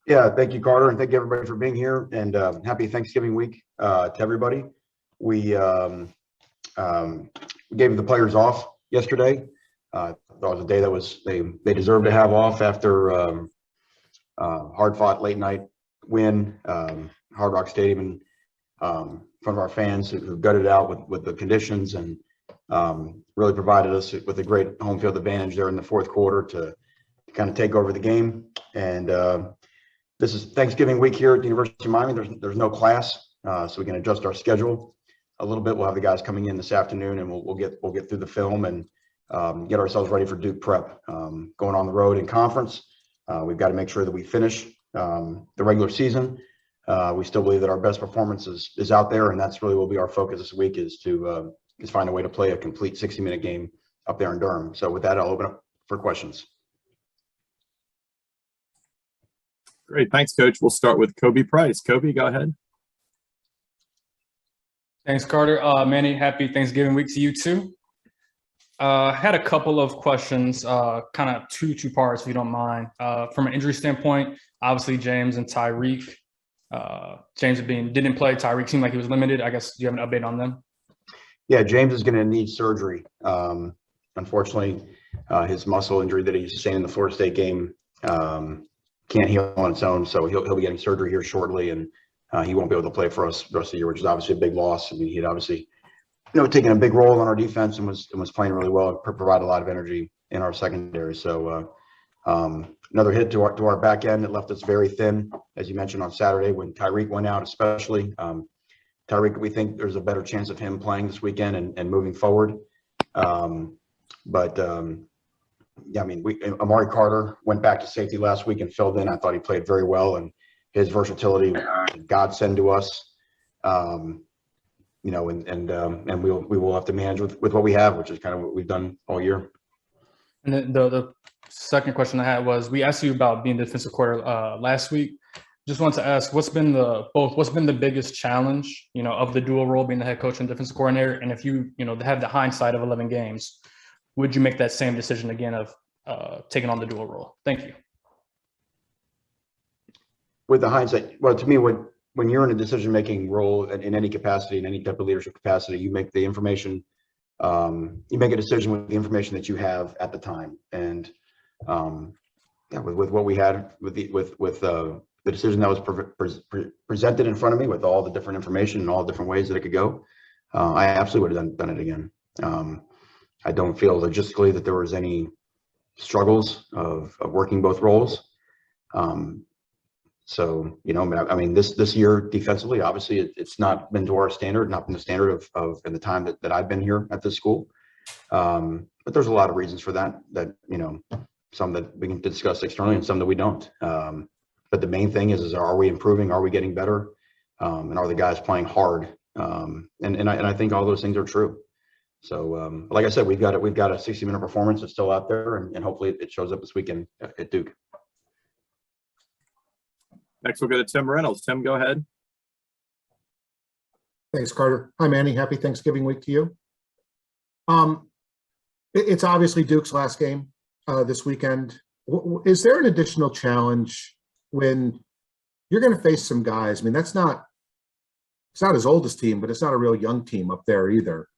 Yeah, thank you, Carter, and thank you everybody for being here. And happy Thanksgiving week to everybody. We gave the players off yesterday. That was a day that was they deserved to have off after hard-fought late-night win, Hard Rock Stadium, and in front of our fans who gutted out with the conditions and really provided us with a great home field advantage there in the fourth quarter to kind of take over the game. And this is Thanksgiving week here at the University of Miami. There's no class, so we can adjust our schedule a little bit. We'll have the guys coming in this afternoon, and we'll get through the film and get ourselves ready for Duke prep. Going on the road in conference, we've got to make sure that we finish the regular season. We still believe that our best performance is out there, and that's really will be our focus this week is to find a way to play a complete 60-minute game up there in Durham. So with that, I'll open up for questions. Great. Thanks, Coach. We'll start with Kobe Price. Kobe, go ahead. Thanks, Carter. Manny, happy Thanksgiving week to you too. Had a couple of questions, kind of two parts, if you don't mind. From an injury standpoint, obviously James and Tyreek. James didn't play. Tyreek seemed like he was limited. I guess, do you have an update on them? Yeah, James is going to need surgery. Unfortunately, his muscle injury that he sustained in the Florida State game can't heal on its own, so he'll be getting surgery here shortly, and he won't be able to play for us the rest of the year, which is obviously a big loss. I mean, he'd obviously, taken a big role on our defense and was playing really well, provided a lot of energy in our secondary. So another hit to our back end that left us very thin, as you mentioned on Saturday when Tyreek went out, especially. Tyreek, we think there's a better chance of him playing this weekend and moving forward. Yeah, I mean, Amari Carter went back to safety last week and filled in. I thought he played very well, and his versatility, godsend to us. And we will have to manage with what we have, which is kind of what we've done all year. And the second question I had was, we asked you about being the defensive coordinator last week. Just wanted to ask, what's been the biggest challenge, of the dual role, being the head coach and defensive coordinator? And if you have the hindsight of 11 games, would you make that same decision again of taking on the dual role? Thank you. With the hindsight, well, to me, when you're in a decision-making role in any capacity, in any type of leadership capacity, you make the information, you make a decision with the information that you have at the time. And with what we had with the decision that was presented in front of me, with all the different information and all the different ways that it could go, I absolutely would have done it again. I don't feel logistically that there was any struggles of working both roles. So, I mean, this year defensively, obviously it's not been to our standard, not been the standard of in the time that I've been here at this school. But there's a lot of reasons for that, some that we can discuss externally and some that we don't. But the main thing is are we improving? Are we getting better? And are the guys playing hard? And I think all those things are true. So, like I said, we've got a 60-minute performance that's still out there, and hopefully it shows up this weekend at Duke. Next, we'll go to Tim Reynolds. Tim, go ahead. Thanks, Carter. Hi, Manny. Happy Thanksgiving week to you. It's obviously Duke's last game this weekend. Is there an additional challenge when you're going to face some guys? I mean, it's not his oldest team, but it's not a real young team up there either.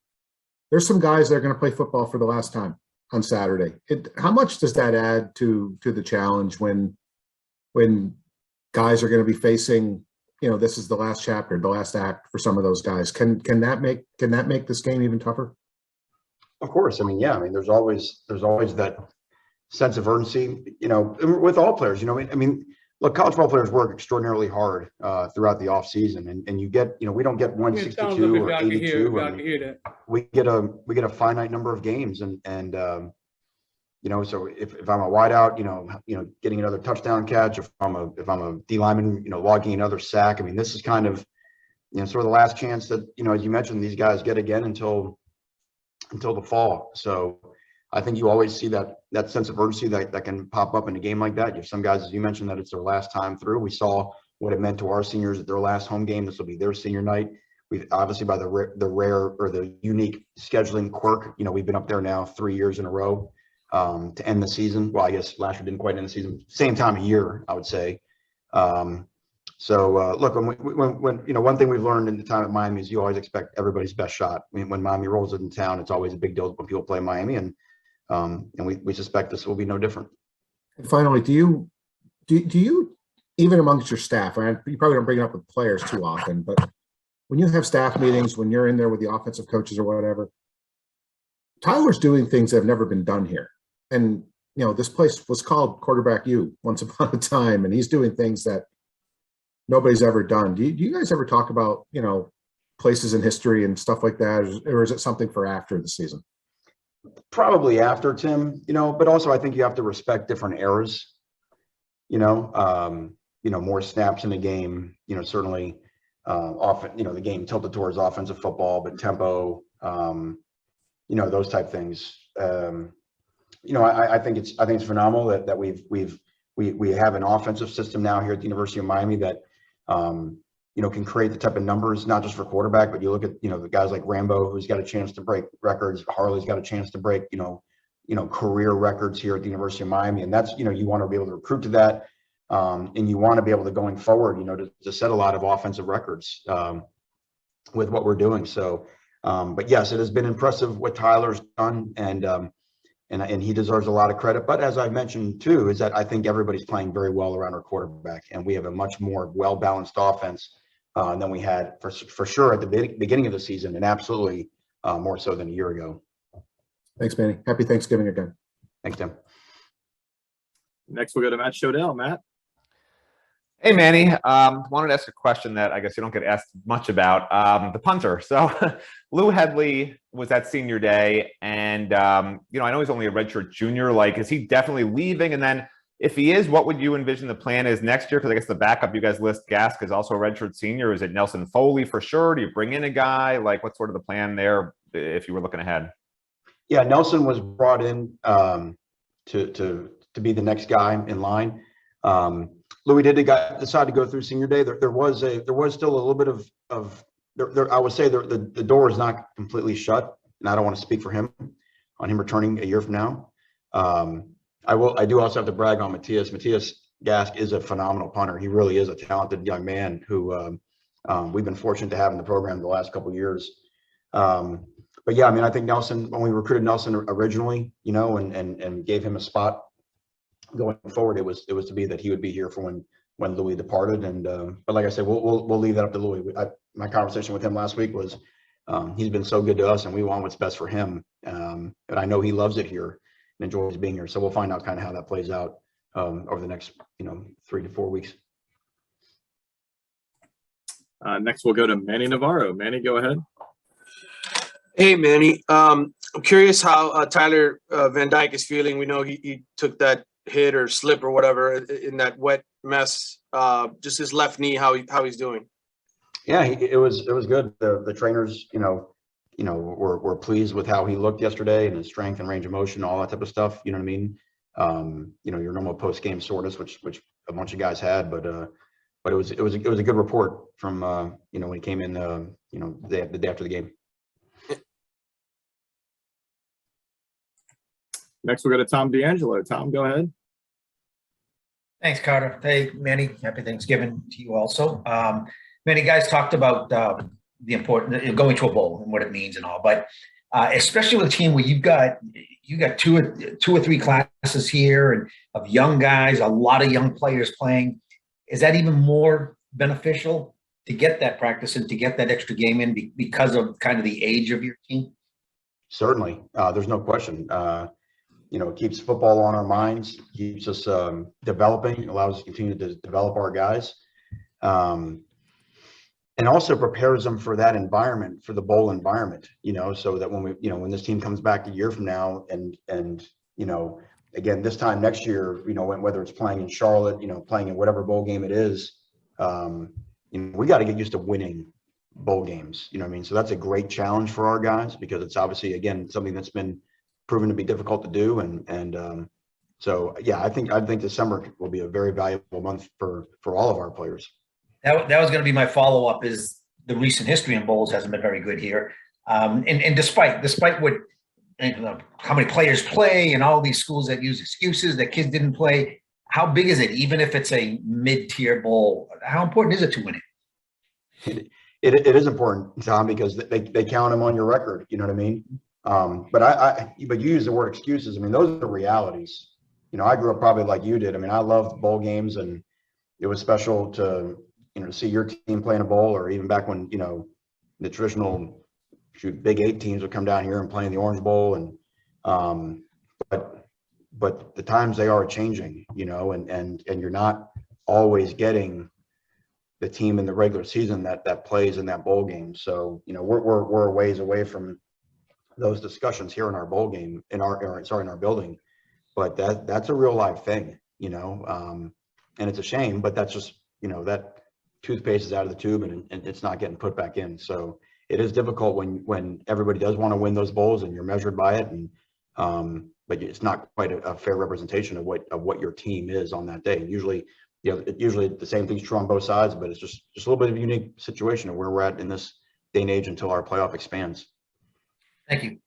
There's some guys that are going to play football for the last time on Saturday. How much does that add to the challenge when guys are going to be facing, this is the last chapter, the last act for some of those guys? Can that make this game even tougher? Of course. I mean, yeah. I mean, there's always that sense of urgency, with all players. I mean, look, college football players work extraordinarily hard throughout the off season, and you get, we don't get 162 or 82. We get a finite number of games, and so if I'm a wideout, getting another touchdown catch, if I'm a D lineman, logging another sack. I mean, this is kind of, sort of the last chance that, as you mentioned, these guys get again until the fall. So I think you always see that sense of urgency that can pop up in a game like that. You have some guys, as you mentioned, that it's their last time through. We saw what it meant to our seniors at their last home game. This will be their senior night. We've obviously, by the rare or the unique scheduling quirk, we've been up there now 3 years in a row to end the season. Well, I guess last year didn't quite end the season. Same time of year, I would say. Look, when one thing we've learned in the time at Miami is you always expect everybody's best shot. I mean, when Miami rolls into town, it's always a big deal when people play Miami, and we suspect this will be no different. And finally, do you even amongst your staff, and you probably don't bring it up with players too often, but when you have staff meetings, when you're in there with the offensive coaches or whatever, Tyler's doing things that have never been done here. And, this place was called Quarterback U once upon a time, and he's doing things that nobody's ever done. Do you guys ever talk about, places in history and stuff like that, or is it something for after the season? Probably after, Tim, but also I think you have to respect different eras, more snaps in the game, certainly often, the game tilted towards offensive football, but tempo, those type things. I think it's phenomenal that we have an offensive system now here at the University of Miami that, can create the type of numbers, not just for quarterback, but you look at, the guys like Rambo, who's got a chance to break records. Harley's got a chance to break, career records here at the University of Miami. And that's, you want to be able to recruit to that. And you want to be able to going forward, to set a lot of offensive records with what we're doing. So, but yes, it has been impressive what Tyler's done, and he deserves a lot of credit. But as I mentioned too, is that I think everybody's playing very well around our quarterback, and we have a much more well-balanced offense than we had for sure at the beginning of the season, and absolutely more so than a year ago. Thanks, Manny. Happy Thanksgiving again. Thanks, Tim. Next, we'll go to Matt Shodell. Matt. Hey, Manny. Wanted to ask a question that I guess you don't get asked much about. The punter. So Lou Headley was at senior day, and I know he's only a redshirt junior. Like, is he definitely leaving? And then if he is, what would you envision the plan is next year? Because I guess the backup you guys list, Gask, is also a redshirt senior. Is it Nelson Foley for sure? Do you bring in a guy? Like, what's sort of the plan there if you were looking ahead? Yeah, Nelson was brought in to be the next guy in line. Louis did decide to go through senior day. There was still a little bit of I would say the door is not completely shut, and I don't want to speak for him on him returning a year from now. I do also have to brag on Matthias. Matthias Gask is a phenomenal punter. He really is a talented young man who we've been fortunate to have in the program the last couple of years. But yeah, I mean, I think Nelson, when we recruited Nelson originally, and gave him a spot going forward, it was to be that he would be here for when Louis departed. And but like I said, we'll leave that up to Louis. My conversation with him last week was he's been so good to us, and we want what's best for him. And I know he loves it here and enjoys being here. So we'll find out kind of how that plays out over the next 3 to 4 weeks. Next, we'll go to Manny Navarro. Manny, go ahead. Hey, Manny. I'm curious how Tyler Van Dyke is feeling. We know he took that hit or slip or whatever in that wet mess. Just his left knee, how he's doing. Yeah, it was good. The trainers, were pleased with how he looked yesterday and his strength and range of motion, all that type of stuff. You know what I mean? Your normal post game soreness, which a bunch of guys had, but it was a good report from when he came in the day after the game. Next, we'll go to Tom D'Angelo. Tom, go ahead. Thanks, Carter. Hey, Manny, happy Thanksgiving to you also. Many guys talked about the important going to a bowl and what it means and all, but especially with a team where you got two or three classes here and of young guys, a lot of young players playing, is that even more beneficial to get that practice and to get that extra game in because of kind of the age of your team? Certainly, there's no question. It keeps football on our minds, keeps us developing, allows us to continue to develop our guys, and also prepares them for that environment, for the bowl environment, so that when this team comes back a year from now and again, this time next year, whether it's playing in Charlotte, playing in whatever bowl game it is, we got to get used to winning bowl games, what I mean? So that's a great challenge for our guys because it's obviously, again, something that's been proven to be difficult to do. And so, yeah, I think December will be a very valuable month for all of our players. That was going to be my follow-up is the recent history in bowls hasn't been very good here. And despite what, how many players play and all these schools that use excuses that kids didn't play, how big is it, even if it's a mid-tier bowl? How important is it to win it? It is important, Tom, because they count them on your record. You know what I mean? But but you use the word excuses. I mean, those are realities. You know, I grew up probably like you did. I mean, I loved bowl games, and it was special to, you know, to see your team play in a bowl, or even back when, you know, the traditional Big 8 teams would come down here and play in the Orange Bowl. And but the times, they are changing, you know, and you're not always getting the team in the regular season that plays in that bowl game. So, you know, we're a ways away from those discussions here in our bowl game, in our building. But that's a real life thing, you know, and it's a shame, but that's just, you know, that toothpaste is out of the tube, and it's not getting put back in. So it is difficult when everybody does want to win those bowls and you're measured by it, and but it's not quite a fair representation of what your team is on that day. And usually, you know, usually the same thing's true on both sides, but it's just a little bit of a unique situation of where we're at in this day and age until our playoff expands. Thank you.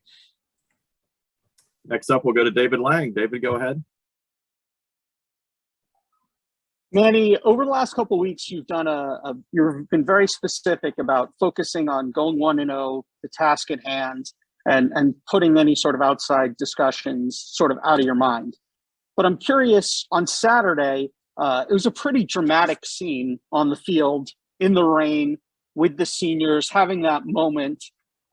Next up, we'll go to David Lang. David, go ahead. Manny, over the last couple of weeks, you've been very specific about focusing on going 1-0, the task at hand, and putting any sort of outside discussions sort of out of your mind. But I'm curious, on Saturday, it was a pretty dramatic scene on the field in the rain with the seniors having that moment.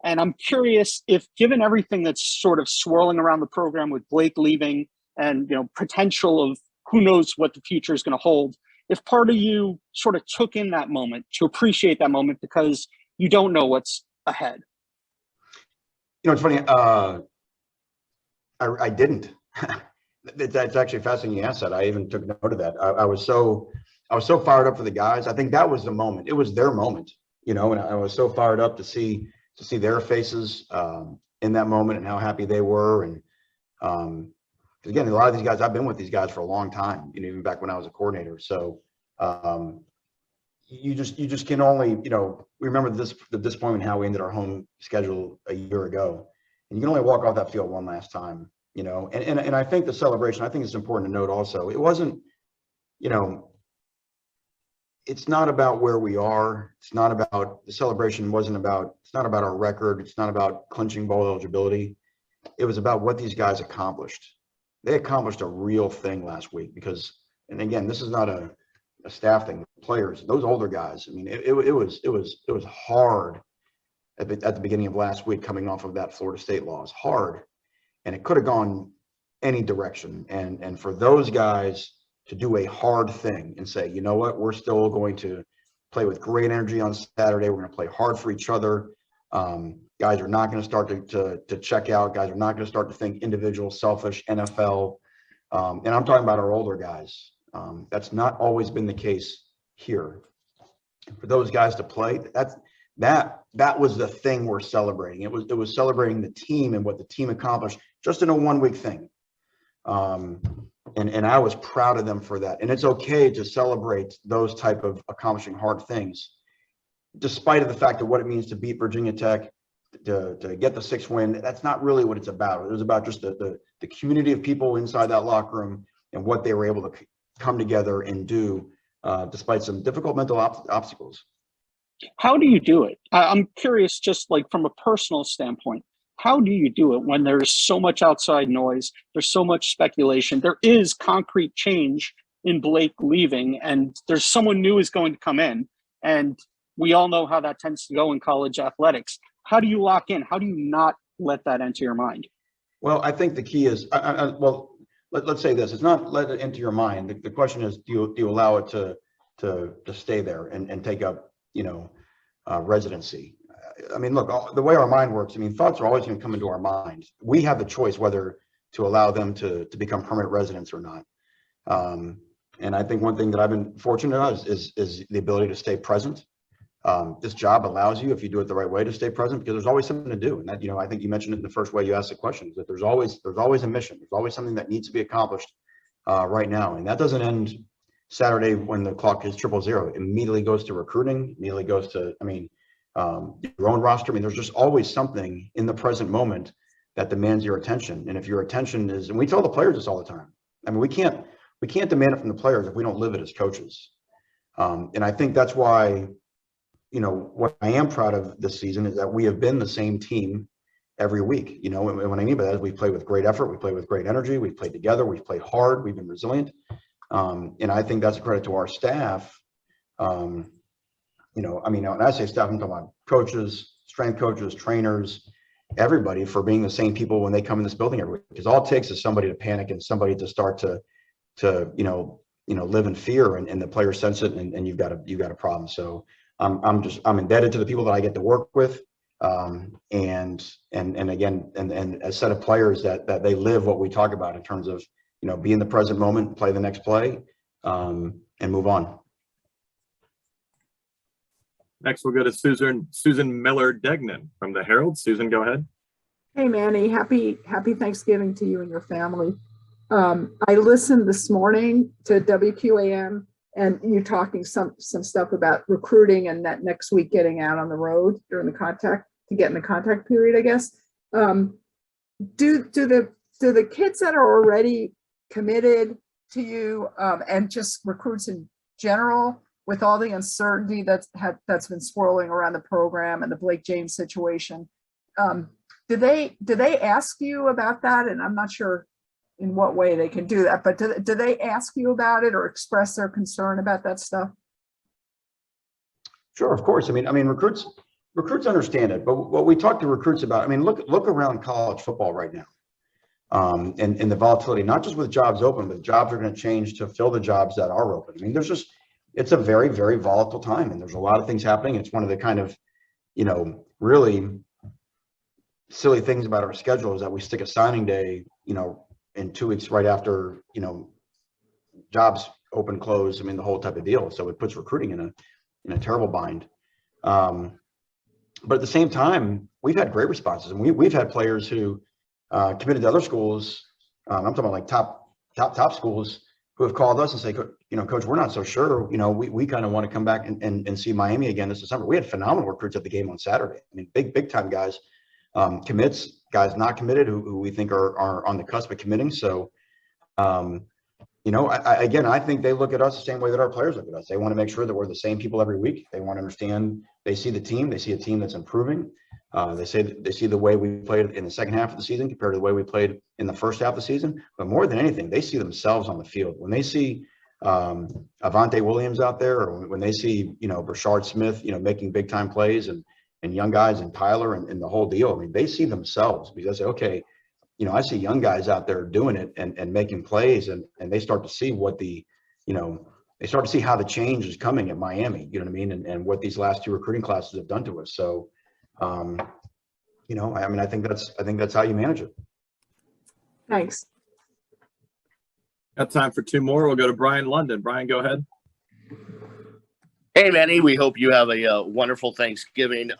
And I'm curious if, given everything that's sort of swirling around the program with Blake leaving and, you know, potential of who knows what the future is going to hold, if part of you sort of took in that moment to appreciate that moment because you don't know what's ahead. You know, it's funny. I didn't. That's actually fascinating you asked that. I even took note of that. I was so fired up for the guys. I think that was the moment. It was their moment, you know, and I was so fired up to see their faces in that moment and how happy they were. And because again, a lot of these guys, I've been with these guys for a long time, you know, even back when I was a coordinator. So you just can only, you know, remember the disappointment, how we ended our home schedule a year ago, and you can only walk off that field one last time, you know. And I think the celebration, I think it's important to note also, it wasn't, you know, it's not about where we are. It's not about the celebration. It's not about our record. It's not about clinching bowl eligibility. It was about what these guys accomplished. They accomplished a real thing last week because, and again, this is not a staff thing. Players, those older guys. I mean, it was hard at the beginning of last week, coming off of that Florida State loss. Hard, and it could have gone any direction. And for those guys to do a hard thing and say, you know what, we're still going to play with great energy on Saturday. We're going to play hard for each other. Guys are not going to start to check out. Guys are not going to start to think individual, selfish, NFL. And I'm talking about our older guys. That's not always been the case here. For those guys to play, that was the thing we're celebrating. It was celebrating the team and what the team accomplished just in a 1 week thing. And I was proud of them for that. And it's okay to celebrate those type of accomplishing hard things, despite of the fact of what it means to beat Virginia Tech, to get the 6th win. That's not really what it's about. It was about just the community of people inside that locker room and what they were able to come together and do, despite some difficult mental obstacles. How do you do it? I'm curious, just like from a personal standpoint, how do you do it when there's so much outside noise? There's so much speculation. There is concrete change in Blake leaving, and there's someone new is going to come in. And we all know how that tends to go in college athletics. How do you lock in? How do you not let that enter your mind? Well, I think the key is, well, let's say this. It's not let it into your mind. The question is, do you allow it to stay there and take up, you know, residency? I mean, look, the way our mind works, I mean, thoughts are always going to come into our mind. We have the choice whether to allow them to become permanent residents or not. And I think one thing that I've been fortunate about is the ability to stay present. This job allows you, if you do it the right way, to stay present, because there's always something to do. And that, you know, I think you mentioned it in the first way you asked the question, that there's always a mission. There's always something that needs to be accomplished right now. And that doesn't end Saturday when the clock is 000. It immediately goes to recruiting, immediately goes to, I mean, your own roster. I mean, there's just always something in the present moment that demands your attention. And if your attention is, and we tell the players this all the time, I mean, we can't we can't demand it from the players if we don't live it as coaches. And I think that's why, what I am proud of this season is that we have been the same team every week. And what I mean by that is we play with great effort, we play with great energy, we've played together, we've played hard, we've been resilient. And I think that's a credit to our staff. When I say staff, I'm talking about coaches, strength coaches, trainers, everybody, for being the same people when they come in this building every week. Because all it takes is somebody to panic and somebody to start to live in fear, and the players sense it, and you've got a problem. So I'm indebted to the people that I get to work with, and again, a set of players that they live what we talk about in terms of be in the present moment, play the next play, and move on. Next, we'll go to Susan Miller-Degnan from the Herald. Susan, go ahead. Hey, Manny, happy Thanksgiving to you and your family. I listened this morning to WQAM and you talking some stuff about recruiting and that next week getting out on the road during the contact period, I guess. Do the kids that are already committed to you and just recruits in general, with all the uncertainty that's been swirling around the program and the Blake James situation, do they ask you about that? And I'm not sure in what way they can do that, but do they ask you about it or express their concern about that stuff? Sure, of course. I mean, recruits understand it, but what we talk to recruits about, look around college football right now, and the volatility, not just with jobs open, but jobs are going to change to fill the jobs that are open. It's a very, very volatile time, and there's a lot of things happening. It's one of the kind of, really silly things about our schedule is that we stick a signing day, in 2 weeks right after, jobs open, close. The whole type of deal. So it puts recruiting in a terrible bind. But at the same time, we've had great responses, and we've had players who committed to other schools. I'm talking about like top schools, who have called us and say, Coach, we're not so sure. We kind of want to come back and see Miami again this December. We had phenomenal recruits at the game on Saturday. Big time guys, commits, guys not committed who we think are on the cusp of committing. So, I think they look at us the same way that our players look at us. They want to make sure that we're the same people every week. They want to understand. They see the team. They see a team that's improving. They see the way we played in the second half of the season compared to the way we played in the first half of the season. But more than anything, they see themselves on the field. When they see Avante Williams out there, or when they see Brashard Smith, making big time plays, and young guys and Tyler and the whole deal. They see themselves, because they say, okay, I see young guys out there doing it and making plays, and they start to see what they start to see how the change is coming at Miami. You know what I mean? And what these last two recruiting classes have done to us. So. I think that's how you manage it. Thanks. Got time for two more. We'll go to Brian London. Brian, go ahead. Hey, Manny, we hope you have a wonderful Thanksgiving.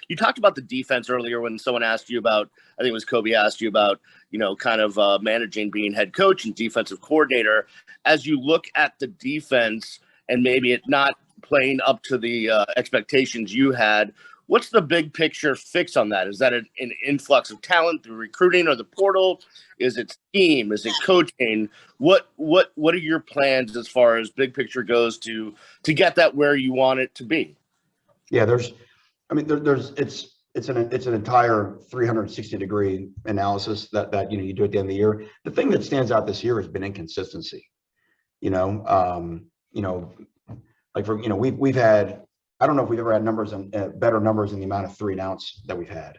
You talked about the defense earlier when someone asked you about, I think it was Kobe asked you about, managing being head coach and defensive coordinator. As you look at the defense and maybe it not playing up to the expectations you had, what's the big picture fix on that? Is that an influx of talent through recruiting or the portal? Is it scheme? Is it coaching? What are your plans as far as big picture goes to get that where you want it to be? Yeah, it's an entire 360-degree analysis that you do at the end of the year. The thing that stands out this year has been inconsistency. We've had, I don't know if we've ever had numbers and better numbers in the amount of 3 and outs that we've had.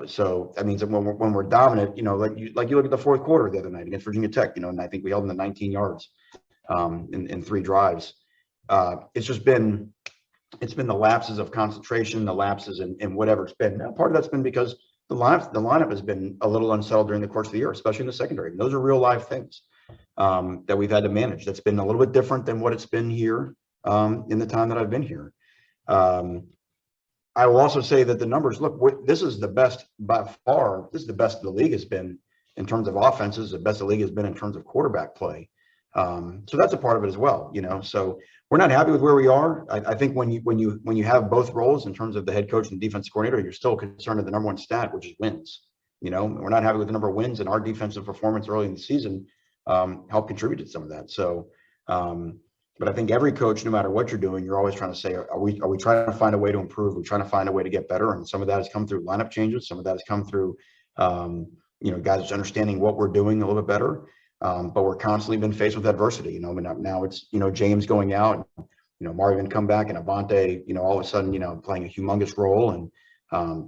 So that means that when we're dominant, like you look at the fourth quarter the other night against Virginia Tech, and I think we held them to 19 yards in 3 drives. It's been the lapses of concentration, the lapses in whatever it's been. Now, part of that's been because the lineup has been a little unsettled during the course of the year, especially in the secondary. Those are real live things that we've had to manage. That's been a little bit different than what it's been here in the time that I've been here. I will also say that the numbers, look, this is the best by far. This is the best the league has been in terms of offenses, the best the league has been in terms of quarterback play. So that's a part of it as well, so we're not happy with where we are. I think when you have both roles in terms of the head coach and defensive coordinator, you're still concerned with the number one stat, which is wins. We're not happy with the number of wins, and our defensive performance early in the season help contribute to some of that. So, but I think every coach, no matter what you're doing, you're always trying to say, are we trying to find a way to improve? We're trying to find a way to get better. And some of that has come through lineup changes. Some of that has come through, guys understanding what we're doing a little bit better. But we're constantly been faced with adversity. Now it's, James going out, Marvin come back and Avante, all of a sudden, playing a humongous role. And,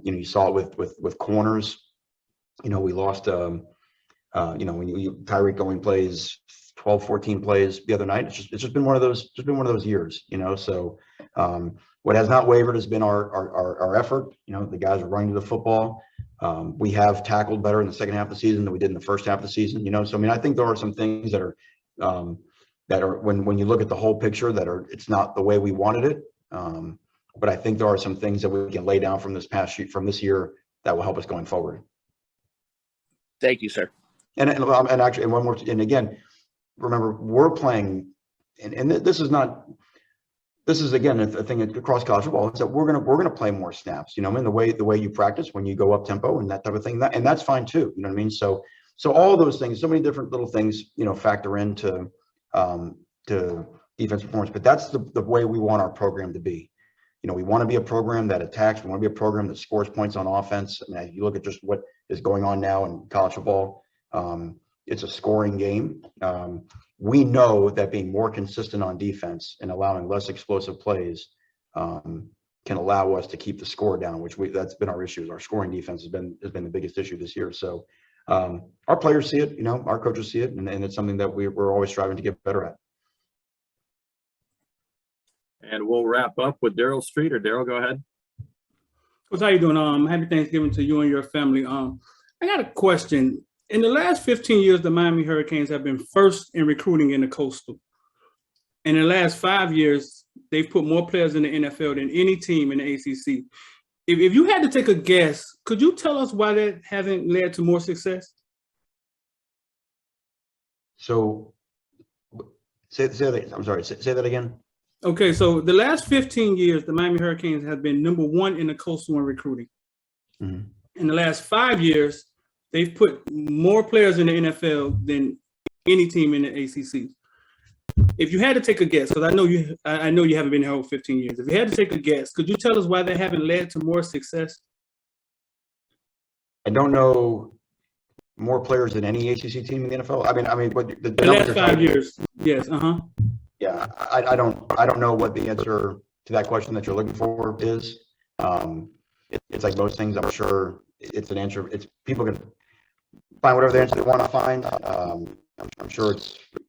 you saw it with corners. We lost, when Tyreek going plays 12, 14 plays the other night. It's just been one of those years, so what has not wavered has been our effort. The guys are running to the football. We have tackled better in the second half of the season than we did in the first half of the season, so I think there are some things that are when you look at the whole picture it's not the way we wanted it. But I think there are some things that we can lay down from this year that will help us going forward. Thank you, sir. And actually, and one more, and again, remember, we're playing, and this is again a thing across college football, is that we're gonna play more snaps. The way you practice when you go up tempo and that type of thing, and that's fine too. You know what I mean? So all of those things, so many different little things, factor into to defense performance. But that's the way we want our program to be. We want to be a program that attacks. We want to be a program that scores points on offense. And if you look at just what is going on now in college football, it's a scoring game. We know that being more consistent on defense and allowing less explosive plays can allow us to keep the score down, that's been our issue. Our scoring defense has been the biggest issue this year. So our players see it, our coaches see it, and it's something that we're always striving to get better at. And we'll wrap up with Daryl Street. Or Daryl, go ahead. Coach, how you doing? Happy Thanksgiving to you and your family. I got a question. In the last 15 years, the Miami Hurricanes have been first in recruiting in the Coastal. In the last 5 years, they've put more players in the NFL than any team in the ACC. If you had to take a guess, could you tell us why that hasn't led to more success? So, say that. I'm sorry. Say that again. Okay, so the last 15 years, the Miami Hurricanes have been number one in the Coastal in recruiting. Mm-hmm. In the last 5 years, they've put more players in the NFL than any team in the ACC. If you had to take a guess, because I know you haven't been here over 15 years. If you had to take a guess, could you tell us why they haven't led to more success? I don't know more players than any ACC team in the NFL. I mean, what the last 5 years? Yes. Yeah, I don't know what the answer to that question that you're looking for is. It's like most things. I'm sure it's an answer. People can find whatever the answer they want to find. I'm sure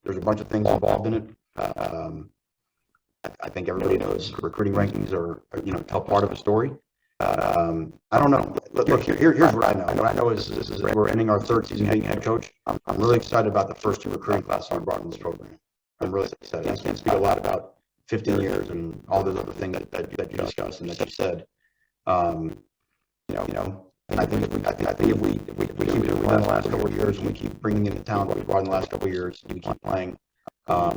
there's a bunch of things involved in it. I think everybody knows recruiting rankings are a tough part of a story. I don't know. Look, here's what I know. What I know is we're ending our third season being head coach. I'm really excited about the first two recruiting classes we brought in this program. I'm really excited. I can't speak a lot about 15 years and all those other things that you discussed and that you said. I think if we keep doing what we've done the last couple of years and we keep bringing in the talent that we brought in the last couple of years and we keep playing, I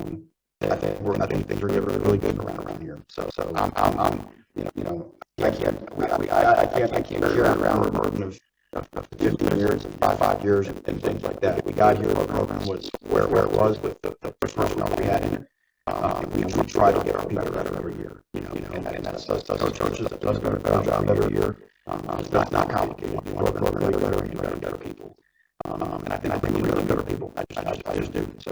think things are getting really good around here. So I can't carry around a burden of 15 years and 5 years and things like that. We got here, our program was where it was with the first personnel we had in it. We try to get our people better every year, and that's coaches that does a better job every year. It's not complicated. You want to grow better and better people. And I think we need better people. I just do. So